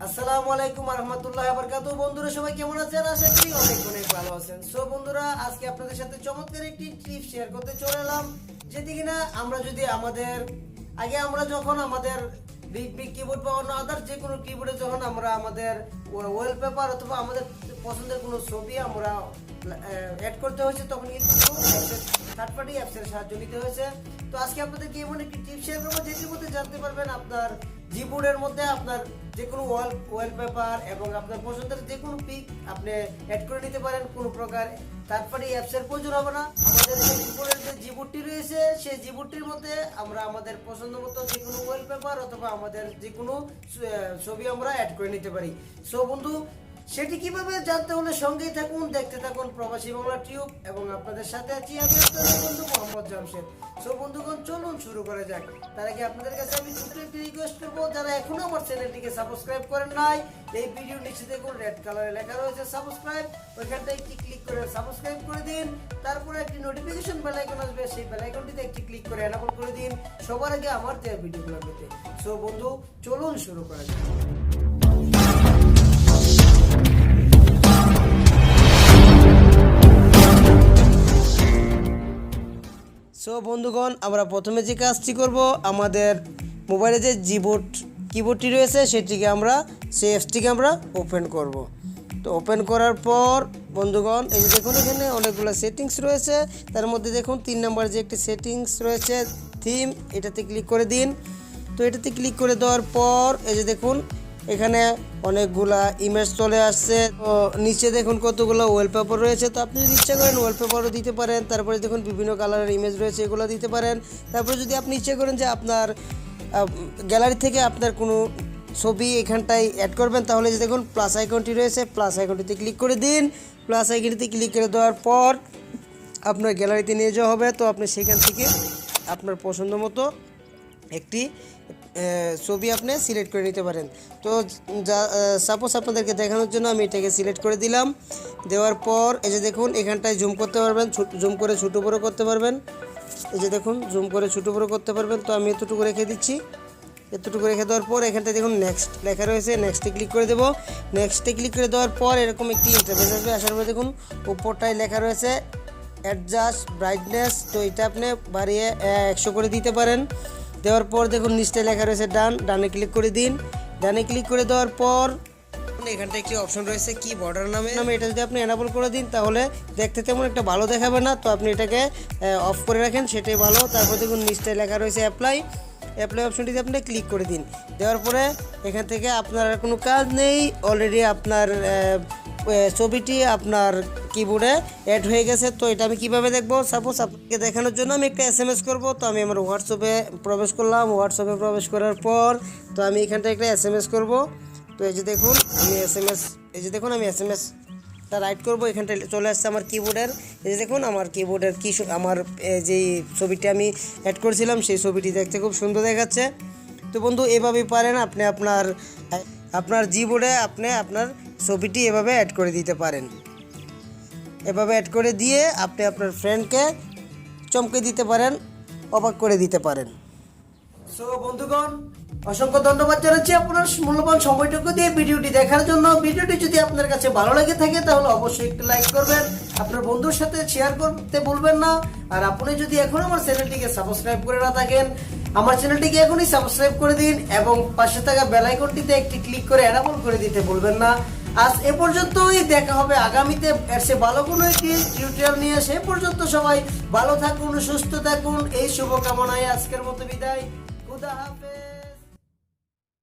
আসসালামু আলাইকুম ওয়া রাহমাতুল্লাহি ওয়া বারাকাতুহু। বন্ধুরা সবাই কেমন আছেন? আশা করি অনেক অনেক ভালো আছেন। সো বন্ধুরা, আজকে আপনাদের সাথে চমৎকার একটি টিপ শেয়ার করতে চলে এলাম, যেটি কিনা আমরা যদি আমরা যখন আমাদের বিগ বিগ কিবোর্ড বা অন্য আদার যে কোনো কিবোর্ডে যখন আমরা আমাদের ওয়ালপেপার অথবা আমাদের পছন্দের কোনো ছবি আমরা অ্যাড করতে হয়েছে, তখন কিন্তু থার্ড পার্টি অ্যাপসের সাহায্য নিতে হয়েছে। তো আজকে আপনাদেরকে এমন একটি টিপ শেয়ার করবো, যেটির মধ্যে জানতে পারবেন আপনার জিবোর্ডের মধ্যে আপনার যে কোনো ওয়ালপেপার এবং আপনার পছন্দের যে কোনো পিক আপনি অ্যাড করে নিতে পারেন। কোনো প্রকার থার্ড পার্টি অ্যাপসের প্রয়োজন হবে না। আমাদের যে জিবোর্ডের যে জিবোর্ডটি রয়েছে, সেই জিবোর্ডটির মধ্যে আমরা আমাদের পছন্দ মতো যে কোনো ওয়ালপেপার অথবা আমাদের যে কোনো ছবি আমরা অ্যাড করে নিতে পারি। সো বন্ধু, সেটি কিভাবে জানতে হলে সঙ্গেই থাকুন, দেখতে থাকুন প্রবাসী বাংলা টিউব, এবং আপনাদের সাথে আছি আমি আপনাদের বন্ধু মোহাম্মদ জামশেদ। সো বন্ধুগণ, চলুন শুরু করা যাক। তার আগে আপনাদের কাছে আমি ছোট্ট একটি রিকোয়েস্ট করবো, যারা এখনো আমার চ্যানেলটিকে সাবস্ক্রাইব করেন নাই, এই ভিডিও নিচে দেখুন রেড কালারে লেখা রয়েছে সাবস্ক্রাইব, ওইখানটা একটি ক্লিক করে সাবস্ক্রাইব করে দিন। তারপরে একটি নোটিফিকেশন বেল আইকন আসবে, সেই বেল আইকনটিতে একটি ক্লিক করে এনেবল করে দিন সবার আগে আমার দেওয়া ভিডিওগুলো পেতে। সো বন্ধু, চলুন শুরু করা যাক। সো বন্ধুগণ, আমরা প্রথমে যে কাজটি করব, আমাদের মোবাইলে যে কিবোর্ডটি রয়েছে সেটিকে সেই অ্যাপসটিকে আমরা ওপেন করব। তো ওপেন করার পর বন্ধুগণ, এই যে দেখুন এখানে অনেকগুলো সেটিংস রয়েছে। তার মধ্যে দেখুন 3 নম্বর যে একটি সেটিংস রয়েছে থিম, এটাতে ক্লিক করে দিন। তো এটাতে ক্লিক করে দেওয়ার পর এই যে দেখুন এখানে অনেকগুলা ইমেজ চলে আসছে। তো নিচে দেখুন কতগুলো ওয়ালপেপার রয়েছে। তো আপনি যদি ইচ্ছা করেন ওয়ালপেপারও দিতে পারেন। তারপরে দেখুন বিভিন্ন কালারের ইমেজ রয়েছে, এগুলো দিতে পারেন। তারপরে যদি আপনি ইচ্ছা করেন যে আপনার গ্যালারি থেকে আপনার কোনো ছবি এখানটায় অ্যাড করবেন, তাহলে যে দেখুন প্লাস আইকনটি রয়েছে, প্লাস আইকনটিতে ক্লিক করে দিন। প্লাস আইকনটিতে ক্লিক করে দেওয়ার পর আপনার গ্যালারিতে নিয়ে যাওয়া হবে। তো আপনি সেখান থেকে আপনার পছন্দ মতো একটি ছবি আপনি সিলেক্ট করে নিতে পারেন। তো সাপোজ আপনাদেরকে দেখানোর জন্য আমি এটাকে সিলেক্ট করে দিলাম। দেওয়ার পর এই যে দেখুন এখানটায় জুম করতে পারবেন, জুম করে ছোটো বড়ো করতে পারবেন। এই যে দেখুন জুম করে ছোটো বড়ো করতে পারবেন। তো আমি এতটুকু রেখে দিচ্ছি। এতটুকু রেখে দেওয়ার পর এখানটায় দেখুন নেক্সট লেখা রয়েছে, নেক্সটে ক্লিক করে দেবো। নেক্সটে ক্লিক করে দেওয়ার পর এরকম একটি ইন্টারফেস আসবে। আসার পর দেখুন উপরটায় লেখা রয়েছে অ্যাডজাস্ট ব্রাইটনেস। তো এটা আপনি বাড়িয়ে 100 করে দিতে পারেন। দেওয়ার পর দেখুন নিচে লেখা রয়েছে ডানে ক্লিক করে দিন। ডানে ক্লিক করে দেওয়ার পর এখানটা একটি অপশন রয়েছে কি বর্ডার নামে, এটা যদি আপনি এনাবল করে দিন তাহলে দেখতে তেমন একটা ভালো দেখাবে না। তো আপনি এটাকে অফ করে রাখেন, সেটাই ভালো। তারপর দেখুন নিচে লেখা রয়েছে অ্যাপ্লাই অপশনটিতে আপনি ক্লিক করে দিন। দেওয়ার পরে এখান থেকে আপনার আর কোনো কাজ নেই, অলরেডি আপনার ছবিটি আপনার কিবোর্ডে অ্যাড হয়ে গেছে। তো এটা আমি কিভাবে দেখবো, সাপোজ আপনাকে দেখানোর জন্য আমি একটা SMS করব। তো আমি আমার হোয়াটসঅ্যাপে প্রবেশ করলাম। হোয়াটসঅ্যাপে প্রবেশ করার পর তো আমি এখানটা একটা SMS করব। তো এই যে দেখুন আমি এসএমএসটা রাইট করব। এখানটা চলে আসছে আমার কিবোর্ডের। এই যে দেখুন আমার কিবোর্ডের আমার যেই ছবিটি আমি অ্যাড করেছিলাম সেই ছবিটি দেখতে খুব সুন্দর দেখাচ্ছে। তো বন্ধু, এভাবেই পারেন আপনি আপনার জিবোর্ডে আপনার ছবিটি এভাবে অ্যাড করে দিতে পারেন। এভাবে অ্যাড করে দিয়ে আপনি আপনার ফ্রেন্ডকে চমকে দিতে পারেন, অবাক করে দিতে পারেন। সো বন্ধুগণ, অসংখ্য ধন্যবাদ জানাচ্ছি আপনার মূল্যবান সময়টুকু দিয়ে ভিডিওটি দেখার জন্য। ভিডিওটি যদি আপনার কাছে ভালো লেগে থাকে তাহলে অবশ্যই একটু লাইক করবেন, আপনার বন্ধুর সাথে শেয়ার করতে ভুলবেন না। আর আপনি যদি এখনো আমার চ্যানেলটিকে সাবস্ক্রাইব করে না থাকেন, আমার চ্যানেলটিকে এখনই সাবস্ক্রাইব করে দিন এবং পাশে থাকা বেল আইকনটিতে একটি ক্লিক করে এনেবল করে দিতে ভুলবেন না। আজ এ পর্যন্তই, দেখা হবে আগামীতে এর চেয়ে ভালো কোনো একটি টিউটোরিয়াল নিয়ে। সে পর্যন্ত সবাই ভালো থাকুন, সুস্থ থাকুন, এই শুভকামনায় আজকের মতো বিদায়। খুদা হাফেজ।